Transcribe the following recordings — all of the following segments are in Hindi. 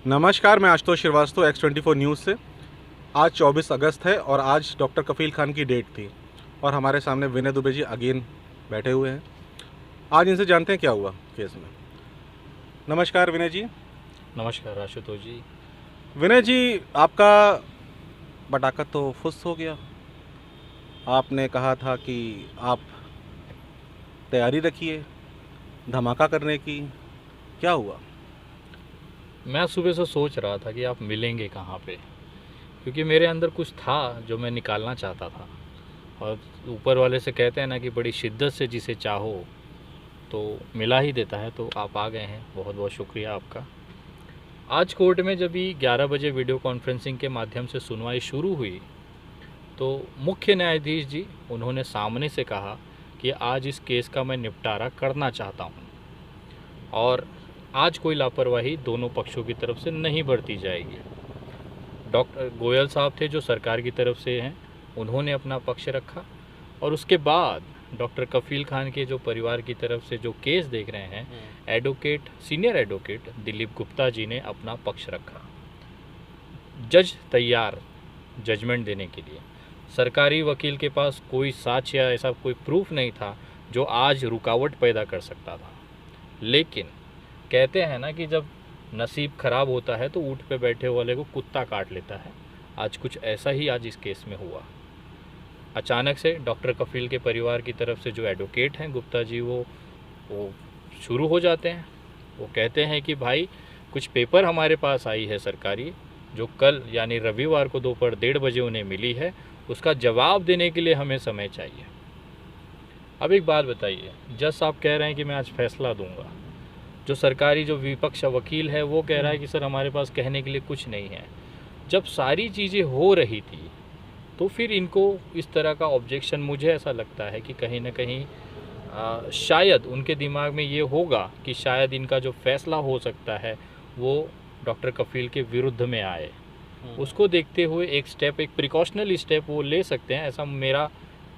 नमस्कार, मैं आशुतोष श्रीवास्तव X24 न्यूज़ से। आज 24 अगस्त है और आज डॉक्टर कफ़ील खान की डेट थी और हमारे सामने विनय दुबे जी अगेन बैठे हुए हैं। आज इनसे जानते हैं क्या हुआ केस में। नमस्कार विनय जी। नमस्कार आशुतोष जी। विनय जी, आपका पटाखा तो फुस हो गया। आपने कहा था कि आप तैयारी रखिए धमाका करने की, क्या हुआ? मैं सुबह से सोच रहा था कि आप मिलेंगे कहाँ पे, क्योंकि मेरे अंदर कुछ था जो मैं निकालना चाहता था। और ऊपर वाले से कहते हैं ना कि बड़ी शिद्दत से जिसे चाहो तो मिला ही देता है। तो आप आ गए हैं, बहुत बहुत शुक्रिया आपका। आज कोर्ट में जब भी 11 बजे वीडियो कॉन्फ्रेंसिंग के माध्यम से सुनवाई शुरू हुई तो मुख्य न्यायाधीश जी उन्होंने सामने से कहा कि आज इस केस का मैं निपटारा करना चाहता हूँ और आज कोई लापरवाही दोनों पक्षों की तरफ से नहीं बरती जाएगी। डॉक्टर गोयल साहब थे जो सरकार की तरफ से हैं, उन्होंने अपना पक्ष रखा और उसके बाद डॉक्टर कफ़ील खान के जो परिवार की तरफ से जो केस देख रहे हैं, सीनियर एडवोकेट दिलीप गुप्ता जी ने अपना पक्ष रखा। जज तैयार जजमेंट देने के लिए। सरकारी वकील के पास कोई साक्ष्य या ऐसा कोई प्रूफ नहीं था जो आज रुकावट पैदा कर सकता था। लेकिन कहते हैं ना कि जब नसीब खराब होता है तो ऊँट पे बैठे वाले को कुत्ता काट लेता है। आज कुछ ऐसा ही आज इस केस में हुआ। अचानक से डॉक्टर कफ़ील के परिवार की तरफ से जो एडवोकेट हैं गुप्ता जी वो शुरू हो जाते हैं। वो कहते हैं कि भाई कुछ पेपर हमारे पास आई है सरकारी, जो कल यानी रविवार को दोपहर 1:30 बजे उन्हें मिली है, उसका जवाब देने के लिए हमें समय चाहिए। अब एक बात बताइए, जज साहब कह रहे हैं कि मैं आज फैसला दूंगा, जो सरकारी जो विपक्ष वकील है वो कह रहा है कि सर हमारे पास कहने के लिए कुछ नहीं है। जब सारी चीज़ें हो रही थी तो फिर इनको इस तरह का ऑब्जेक्शन, मुझे ऐसा लगता है कि कहीं ना कहीं शायद उनके दिमाग में ये होगा कि शायद इनका जो फैसला हो सकता है वो डॉक्टर कफ़ील के विरुद्ध में आए। उसको देखते हुए एक प्रिकॉशनरी स्टेप वो ले सकते हैं, ऐसा मेरा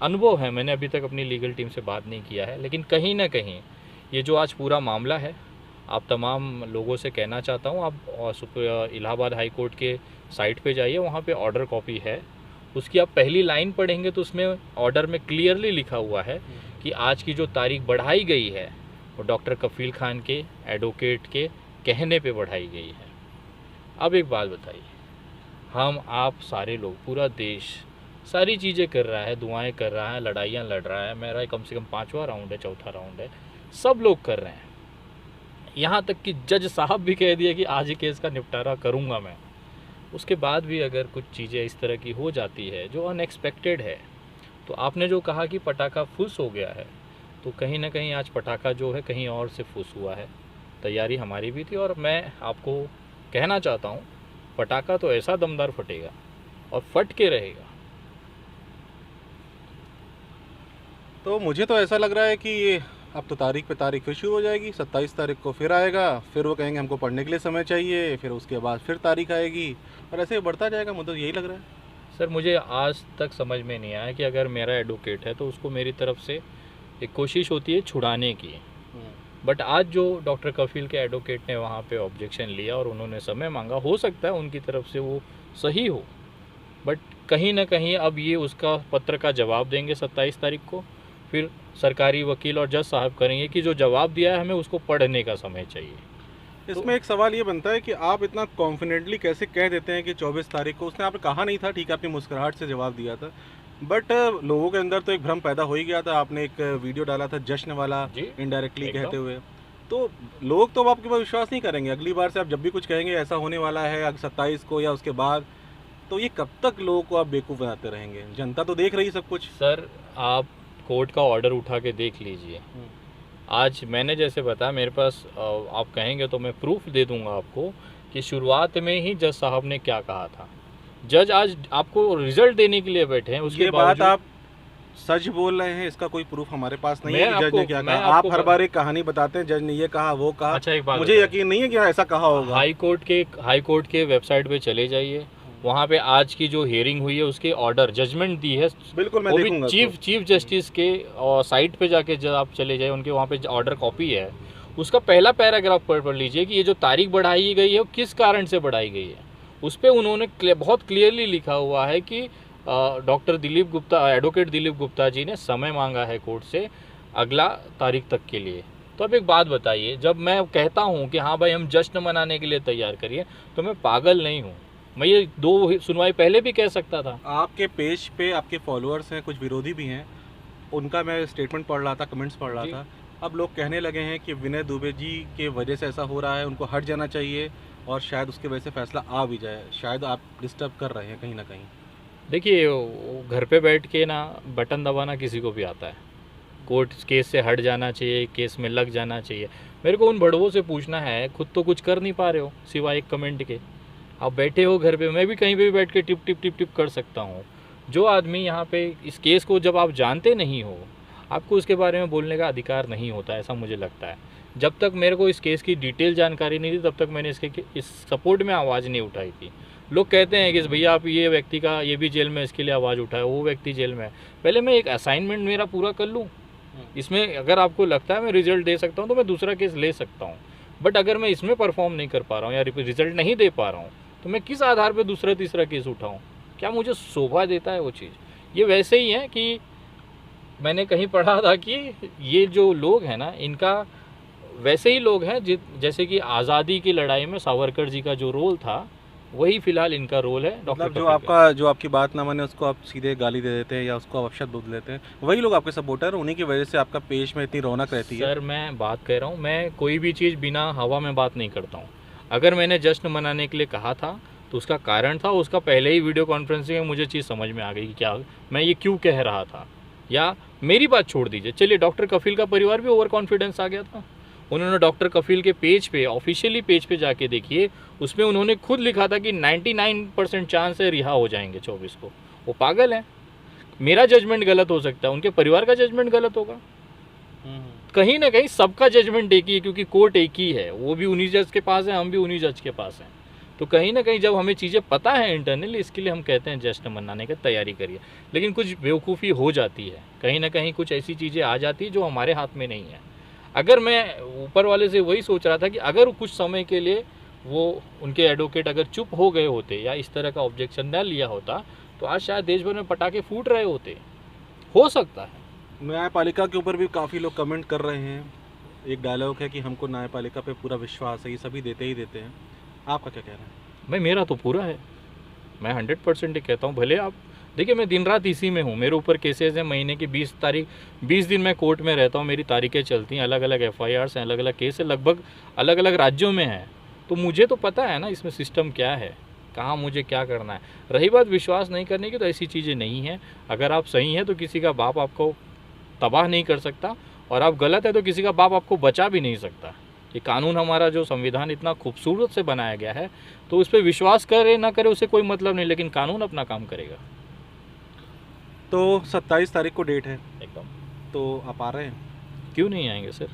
अनुभव है। मैंने अभी तक अपनी लीगल टीम से बात नहीं किया है, लेकिन कहीं ना कहीं ये जो आज पूरा मामला है, आप तमाम लोगों से कहना चाहता हूँ, आप इलाहाबाद हाई कोर्ट के साइट पे जाइए, वहाँ पे ऑर्डर कॉपी है। उसकी आप पहली लाइन पढ़ेंगे तो उसमें ऑर्डर में क्लियरली लिखा हुआ है कि आज की जो तारीख बढ़ाई गई है वो डॉक्टर कफ़ील खान के एडवोकेट के कहने पे बढ़ाई गई है। अब एक बात बताइए, हम आप सारे लोग, पूरा देश सारी चीज़ें कर रहा है, दुआएं कर रहा है, लड़ाइयाँ लड़ रहा है, मेरा कम से कम 5वां राउंड है, 4था राउंड है, सब लोग कर रहे हैं। यहाँ तक कि जज साहब भी कह दिया कि आज ही केस का निपटारा करूँगा मैं। उसके बाद भी अगर कुछ चीज़ें इस तरह की हो जाती है जो अनएक्सपेक्टेड है, तो आपने जो कहा कि पटाखा फुस हो गया है, तो कहीं ना कहीं आज पटाखा जो है कहीं और से फुस हुआ है। तैयारी हमारी भी थी और मैं आपको कहना चाहता हूँ, पटाखा तो ऐसा दमदार फटेगा और फट के रहेगा। तो मुझे तो ऐसा लग रहा है कि अब तो तारीख पे तारीख फिर शुरू हो जाएगी। 27 तारीख को फिर आएगा, फिर वो कहेंगे हमको पढ़ने के लिए समय चाहिए, फिर उसके बाद फिर तारीख आएगी और ऐसे ही बढ़ता जाएगा। मुझे तो यही लग रहा है। सर मुझे आज तक समझ में नहीं आया कि अगर मेरा एडवोकेट है तो उसको मेरी तरफ से एक कोशिश होती है छुड़ाने की, बट आज जो डॉक्टर कफ़ील के एडवोकेट ने वहाँ पे ऑब्जेक्शन लिया और उन्होंने समय मांगा, हो सकता है उनकी तरफ से वो सही हो, बट कहीं ना कहीं अब ये उसका पत्र का जवाब देंगे 27 तारीख को। फिर सरकारी वकील और जज साहब करेंगे कि जो जवाब दिया है हमें उसको पढ़ने का समय चाहिए। इसमें एक सवाल ये बनता है कि आप इतना कॉन्फिडेंटली कैसे कह देते हैं कि 24 तारीख को? उसने आपने कहा नहीं था, ठीक है, आपने मुस्कुराहट से जवाब दिया था, बट लोगों के अंदर तो एक भ्रम पैदा हो ही गया था। आपने एक वीडियो डाला था जश्न वाला, इनडायरेक्टली कहते हुए, तो लोग तो अब आपके पास विश्वास नहीं करेंगे। अगली बार से आप जब भी कुछ कहेंगे ऐसा होने वाला है 27 को या उसके बाद, तो ये कब तक लोगों को आप बेवकूफ़ बनाते रहेंगे? जनता तो देख रही सब कुछ। सर आप कोर्ट का ऑर्डर उठा के देख लीजिए। आज मैंने जैसे बताया, मेरे पास आप कहेंगे तो मैं प्रूफ दे दूंगा आपको कि शुरुआत में ही जज साहब ने क्या कहा था। जज आज आपको रिजल्ट देने के लिए बैठे हैं, उसके बात आप सच बोल रहे हैं, इसका कोई प्रूफ हमारे पास नहीं है कि जज ने क्या कहा। आप हर बार एक कहानी बताते हैं, जज ने ये कहा वो कहा। अच्छा, एक बात मुझे यकीन नहीं है कि ऐसा कहा होगा। हाई कोर्ट के वेबसाइट पे चले जाइए, वहाँ पे आज की जो हियरिंग हुई है उसके ऑर्डर जजमेंट दी है, बिल्कुल मैं देखूंगा। चीफ जस्टिस के साइट पे जाके जब आप चले जाए, उनके वहाँ पे ऑर्डर कॉपी है, उसका पहला पैराग्राफ पढ़ लीजिए कि ये जो तारीख बढ़ाई गई है वो किस कारण से बढ़ाई गई है। उस पर उन्होंने बहुत क्लियरली लिखा हुआ है कि डॉक्टर दिलीप गुप्ता, एडवोकेट दिलीप गुप्ता जी ने समय मांगा है कोर्ट से अगला तारीख तक के लिए। तो अब एक बात बताइए, जब मैं कहता हूँ कि हाँ भाई हम जश्न मनाने के लिए तैयार करिए, तो मैं पागल नहीं हूँ। मैं ये 2 सुनवाई पहले भी कह सकता था। आपके पेज पे आपके फॉलोअर्स हैं, कुछ विरोधी भी हैं, उनका मैं स्टेटमेंट पढ़ रहा था, कमेंट्स पढ़ रहा था। अब लोग कहने लगे हैं कि विनय दुबे जी के वजह से ऐसा हो रहा है, उनको हट जाना चाहिए और शायद उसके वजह से फैसला आ भी जाए। शायद आप डिस्टर्ब कर रहे हैं कहीं ना कहीं। देखिए, घर पे बैठ के ना बटन दबाना किसी को भी आता है। कोर्ट केस से हट जाना चाहिए, केस में लग जाना चाहिए। मेरे को उन बड़वों से पूछना है, खुद तो कुछ कर नहीं पा रहे हो सिवाय एक कमेंट के। आप बैठे हो घर पे, मैं भी कहीं पे भी बैठ के टिप टिप टिप टिप कर सकता हूँ। जो आदमी यहाँ पे इस केस को जब आप जानते नहीं हो, आपको उसके बारे में बोलने का अधिकार नहीं होता, ऐसा मुझे लगता है। जब तक मेरे को इस केस की डिटेल जानकारी नहीं थी, तब तक मैंने इसके इस सपोर्ट में आवाज़ नहीं उठाई थी। लोग कहते हैं कि भैया आप ये व्यक्ति का, ये भी जेल में, इसके लिए आवाज़ उठाए, वो व्यक्ति जेल में है। पहले मैं एक असाइनमेंट मेरा पूरा कर लूँ, इसमें अगर आपको लगता है मैं रिजल्ट दे सकता हूँ तो मैं दूसरा केस ले सकता हूँ। बट अगर मैं इसमें परफॉर्म नहीं कर पा रहा हूँ या रिजल्ट नहीं दे पा रहा हूँ, तो मैं किस आधार पर दूसरा तीसरा केस उठाऊँ? क्या मुझे शोभा देता है वो चीज़? ये वैसे ही है कि मैंने कहीं पढ़ा था कि ये जो लोग हैं ना, इनका वैसे ही लोग हैं जैसे कि आज़ादी की लड़ाई में सावरकर जी का जो रोल था, वही फिलहाल इनका रोल है। मतलब जो आपकी बात ना माने उसको आप सीधे गाली दे देते हैं या उसको अपशब्द बोल देते हैं, वही लोग आपके सपोर्टर, उन्हीं की वजह से आपका पेज में इतनी रौनक रहती है। सर मैं बात कह रहा हूँ, मैं कोई भी चीज़ बिना हवा में बात नहीं करता हूँ। अगर मैंने जश्न मनाने के लिए कहा था तो उसका कारण था, उसका पहले ही वीडियो कॉन्फ्रेंसिंग में मुझे चीज़ समझ में आ गई कि क्या मैं ये क्यों कह रहा था। या मेरी बात छोड़ दीजिए, चलिए डॉक्टर कफील का परिवार भी ओवर कॉन्फिडेंस आ गया था। उन्होंने डॉक्टर कफील के पेज पे, ऑफिशियली पेज पे जाके देखिए, उसमें उन्होंने खुद लिखा था कि 99% चांस है रिहा हो जाएंगे 24 को। वो पागल है। मेरा जजमेंट गलत हो सकता है, उनके परिवार का जजमेंट गलत होगा। कहीं ना कहीं सबका जजमेंट एक ही है, क्योंकि कोर्ट एक ही है। वो भी उन्हीं जज के पास है, हम भी उन्हीं जज के पास हैं। तो कहीं ना कहीं जब हमें चीज़ें पता है इंटरनली, इसके लिए हम कहते हैं जश्न मनाने की तैयारी करिए। लेकिन कुछ बेवकूफ़ी हो जाती है, कहीं ना कहीं कुछ ऐसी चीज़ें आ जाती है जो हमारे हाथ में नहीं है। अगर मैं ऊपर वाले से वही सोच रहा था कि अगर कुछ समय के लिए वो उनके एडवोकेट अगर चुप हो गए होते या इस तरह का ऑब्जेक्शन न लिया होता, तो आज शायद देश भर में पटाखे फूट रहे होते। हो सकता है। न्यायपालिका के ऊपर भी काफ़ी लोग कमेंट कर रहे हैं। एक डायलॉग है कि हमको न्यायपालिका पे पूरा विश्वास है, ये सभी देते ही देते हैं। आपका क्या कहना है? भाई मेरा तो पूरा है, मैं 100% ही कहता हूँ। भले आप देखिए, मैं दिन रात इसी में हूँ। मेरे ऊपर केसेस हैं, महीने की 20 दिन मैं कोर्ट में रहता हूँ, मेरी तारीखें चलती हैं, अलग अलग FIRs हैं, अलग अलग केस है, लगभग अलग अलग राज्यों में हैं। तो मुझे तो पता है ना इसमें सिस्टम क्या है, कहाँ मुझे क्या करना है। रही बात विश्वास नहीं करने की, तो ऐसी चीज़ें नहीं हैं। अगर आप सही हैं तो किसी का बाप आपको तबाह नहीं कर सकता, और आप गलत है तो किसी का बाप आपको बचा भी नहीं सकता। ये कानून, हमारा जो संविधान इतना खूबसूरत से बनाया गया है, तो उस पर विश्वास करे ना करे उसे कोई मतलब नहीं, लेकिन कानून अपना काम करेगा। तो 27 तारीख को डेट है एकदम। तो आप आ रहे हैं? क्यों नहीं आएंगे सर?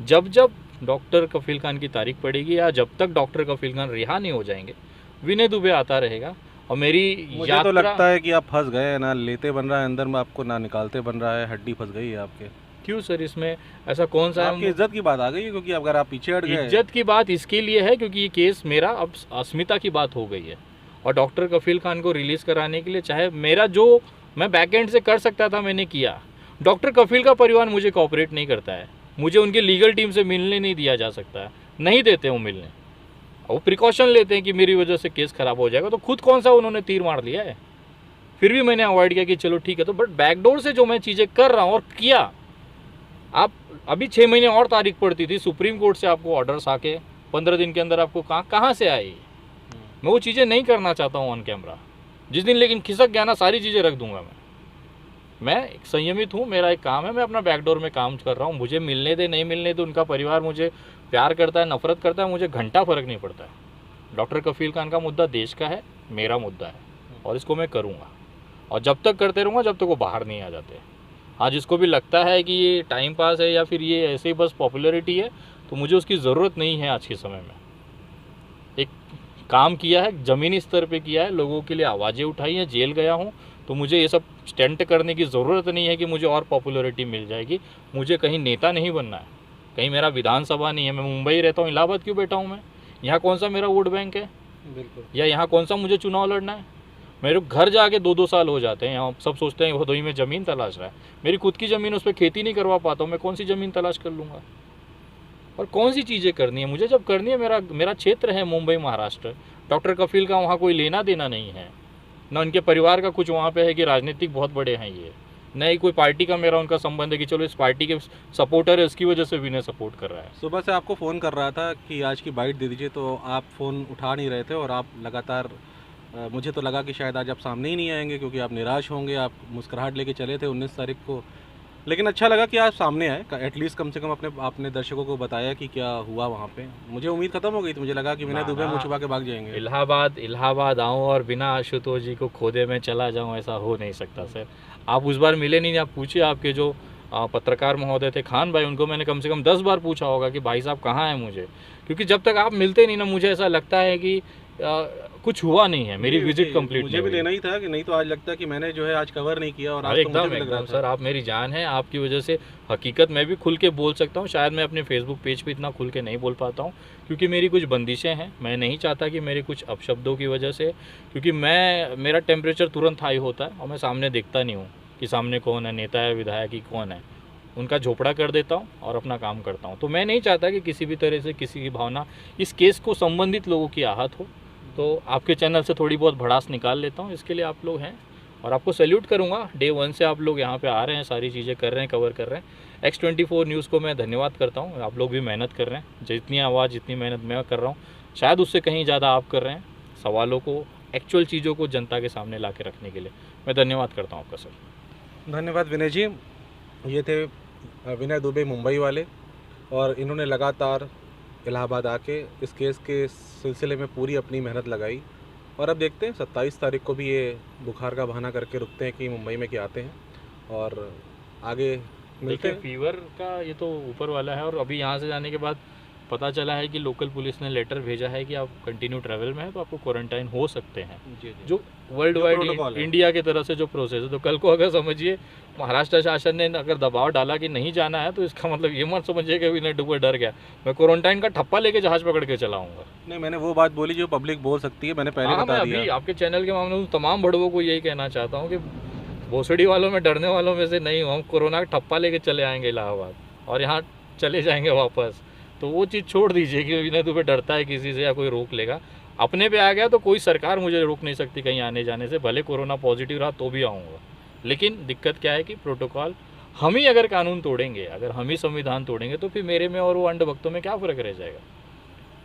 जब जब डॉक्टर कफील खान की तारीख पड़ेगी या जब तक डॉक्टर कफील खान रिहा नहीं हो जाएंगे, विनय दुबे आता रहेगा। और मेरी मुझे तो लगता है कि आप फंस गए, ना लेते बन रहा है अंदर में आपको, ना निकालते बन रहा है, हड्डी फंस गई है आपके। क्यों सर? इसमें ऐसा कौन सा है? आपकी इज्जत की बात आ गई है, क्योंकि अगर आप पीछे हट गए। इज्जत की बात इसके लिए है क्योंकि ये केस मेरा अब अस्मिता की बात हो गई है, और डॉक्टर कफील खान को रिलीज़ कराने के लिए चाहे मेरा जो मैं बैकएंड से कर सकता था मैंने किया। डॉक्टर कफील का परिवार मुझे कोऑपरेट नहीं करता है, मुझे उनकी लीगल टीम से मिलने नहीं दिया जा सकता है, नहीं देते वो मिलने। वो प्रिकॉशन लेते हैं कि मेरी वजह से केस ख़राब हो जाएगा, तो खुद कौन सा उन्होंने तीर मार लिया है। फिर भी मैंने अवॉइड किया कि चलो ठीक है। तो बट बैकडोर से जो मैं चीज़ें कर रहा हूँ और किया, आप अभी 6 महीने और तारीख पड़ती थी, सुप्रीम कोर्ट से आपको ऑर्डर्स आके 15 दिन के अंदर आपको कहाँ से आए। मैं वो चीज़ें नहीं करना चाहता हूँ ऑन कैमरा। जिस दिन लेकिन खिसक गया ना, सारी चीज़ें रख दूंगा मैं एक संयमित हूँ, मेरा एक काम है, मैं अपना बैकडोर में काम कर रहा हूँ। मुझे मिलने दे नहीं मिलने दे, उनका परिवार मुझे प्यार करता है नफरत करता है, मुझे घंटा फ़र्क नहीं पड़ता है। डॉक्टर कफील खान का मुद्दा देश का है, मेरा मुद्दा है, और इसको मैं करूँगा, और जब तक करते रहूँगा जब तक वो बाहर नहीं आ जाते। हाँ, जिसको भी लगता है कि ये टाइम पास है या फिर ये ऐसे ही बस पॉपुलैरिटी है, तो मुझे उसकी ज़रूरत नहीं है। आज के समय में एक काम किया है, ज़मीनी स्तर पे किया है, लोगों के लिए आवाज़ें उठाई हैं, जेल गया हूँ, तो मुझे ये सब स्टंट करने की ज़रूरत नहीं है कि मुझे और पॉपुलैरिटी मिल जाएगी। मुझे कहीं नेता नहीं बनना है, कहीं मेरा विधानसभा नहीं है, मैं मुंबई रहता हूँ, इलाहाबाद क्यों बैठा हूँ मैं? यहाँ कौन सा मेरा वोट बैंक है? बिल्कुल। या यहाँ कौन सा मुझे चुनाव लड़ना है? मेरे घर जाके 2-2 साल हो जाते हैं, यहाँ सब सोचते हैं भदोही में ज़मीन तलाश रहा है। मेरी खुद की ज़मीन, उस पर खेती नहीं करवा पाता हूँ, मैं कौन सी ज़मीन तलाश कर लूँगा? और कौन सी चीज़ें करनी है मुझे? जब करनी है, मेरा क्षेत्र है मुंबई महाराष्ट्र, डॉक्टर कफील का वहाँ कोई लेना देना नहीं है, ना उनके परिवार का कुछ वहाँ पे है कि राजनीतिक बहुत बड़े हैं ये, न ही कोई पार्टी का मेरा उनका संबंध है कि चलो इस पार्टी के सपोर्टर है, उसकी वजह से विनय सपोर्ट कर रहा है। सुबह से आपको फ़ोन कर रहा था कि आज की बाइट दे दीजिए, तो आप फ़ोन उठा नहीं रहे थे और आप लगातार मुझे तो लगा कि शायद आज आप सामने ही नहीं आएंगे क्योंकि आप निराश होंगे, आप मुस्कुराहट लेके चले थे 19 तारीख को। लेकिन अच्छा लगा कि आप सामने आए, एटलीस्ट कम से कम आपने दर्शकों को बताया कि क्या हुआ वहाँ पे। मुझे उम्मीद खत्म हो गई थी, मुझे लगा कि विनय दुबे मुँह छुपा के भाग जाएंगे। इलाहाबाद आऊँ और बिना आशुतोष जी को खोदे में चला जाऊँ, ऐसा हो नहीं सकता सर। आप उस बार मिले नहीं, आप पूछिए आपके जो पत्रकार महोदय थे खान भाई, उनको मैंने कम से कम 10 बार पूछा होगा कि भाई साहब कहाँ हैं मुझे, क्योंकि जब तक आप मिलते नहीं ना, मुझे ऐसा लगता है कि कुछ हुआ नहीं है, मेरी विजिट कंप्लीट मुझे भी लेना ही था कि नहीं तो आज लगता है कि मैंने जो है आज कवर नहीं किया। और आज तो मुझे भी लग रहा एकदम था। सर, आप मेरी जान है, आपकी वजह से हकीकत मैं भी खुल के बोल सकता हूँ। शायद मैं अपने फेसबुक पेज पे इतना खुल के नहीं बोल पाता हूँ क्योंकि मेरी कुछ बंदिशें हैं। मैं नहीं चाहता कि मेरे कुछ अपशब्दों की वजह से, क्योंकि मेरा टेम्परेचर तुरंत हाई होता है और मैं सामने देखता नहीं हूँ कि सामने कौन है, नेता है, विधायक ही कौन है, उनका झोपड़ा कर देता हूँ और अपना काम करता हूँ। तो मैं नहीं चाहता कि किसी भी तरह से किसी की भावना इस केस को संबंधित लोगों की आहत हो। तो आपके चैनल से थोड़ी बहुत भड़ास निकाल लेता हूँ, इसके लिए आप लोग हैं और आपको सैल्यूट करूँगा। डे 1 से आप लोग यहाँ पे आ रहे हैं, सारी चीज़ें कर रहे हैं, कवर कर रहे हैं। X24 न्यूज़ को मैं धन्यवाद करता हूँ, आप लोग भी मेहनत कर रहे हैं। जितनी आवाज़ जितनी मेहनत मैं कर रहा हूँ, शायद उससे कहीं ज़्यादा आप कर रहे हैं, सवालों को, एक्चुअल चीज़ों को जनता के सामने ला के रखने के लिए। मैं धन्यवाद करता हूँ आपका सर। धन्यवाद विनय जी। ये थे विनय दुबे मुंबई वाले, और इन्होंने लगातार इलाहाबाद आके इस केस के सिलसिले में पूरी अपनी मेहनत लगाई। और अब देखते हैं 27 तारीख को भी ये बुखार का बहाना करके रुकते हैं कि मुंबई में क्या आते हैं, और आगे मिलते देखिए, हैं। फीवर का ये तो ऊपर वाला है और अभी यहाँ से जाने के बाद पता चला है कि लोकल पुलिस ने लेटर भेजा है कि आप कंटिन्यू ट्रैवल में है तो आपको क्वारंटाइन हो सकते हैं, जी। जो वर्ल्ड जो protocol वाइड है। इंडिया की तरफ से जो प्रोसेस है। तो कल को अगर समझिए महाराष्ट्र शासन ने अगर दबाव डाला कि नहीं जाना है, तो इसका मतलब ये मत समझिए कि विनय दुबे डर गया। मैं क्वारंटाइन का ठप्पा लेके जहाज पकड़ के चलाऊंगा। नहीं, मैंने वो बात बोली जो पब्लिक बोल सकती है, मैंने पहले हाँ, मैं बता अभी दिया। आपके चैनल के मामले में तमाम बड़वों को यही कहना चाहता हूँ कि भोसड़ी वालों में, डरने वालों में से नहीं हूँ। हम कोरोना का ठप्पा लेके चले आएंगे इलाहाबाद और यहाँ चले जाएंगे वापस। तो वो चीज़ छोड़ दीजिए कि विनय दुबे डरता है किसी से या कोई रोक लेगा। अपने पे आ गया तो कोई सरकार मुझे रोक नहीं सकती कहीं आने जाने से, भले कोरोना पॉजिटिव रहा तो भी आऊँगा। लेकिन दिक्कत क्या है कि प्रोटोकॉल, हम ही अगर कानून तोड़ेंगे, अगर हम ही संविधान तोड़ेंगे, तो फिर मेरे में और वो अंधभक्तों में क्या फ़र्क रह जाएगा?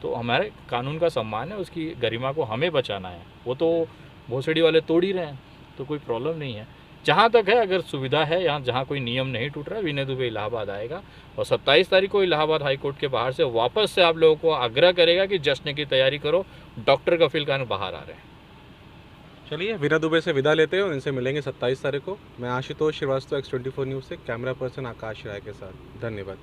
तो हमारे कानून का सम्मान है, उसकी गरिमा को हमें बचाना है। वो तो भोसड़ी वाले तोड़ ही रहे हैं, तो कोई प्रॉब्लम नहीं है। जहाँ तक है, अगर सुविधा है, यहाँ जहाँ कोई नियम नहीं टूट रहा है, विनय दुबे इलाहाबाद आएगा और 27 तारीख को इलाहाबाद हाई कोर्ट के बाहर से वापस से आप लोगों को आग्रह करेगा कि जश्न की तैयारी करो, डॉक्टर कफील खान बाहर आ रहे हैं। चलिए, विनय दुबे से विदा लेते हैं और इनसे मिलेंगे 27 तारीख को। मैं आशुतोष श्रीवास्तव, X24 न्यूज़ से, कैमरा पर्सन आकाश राय के साथ। धन्यवाद।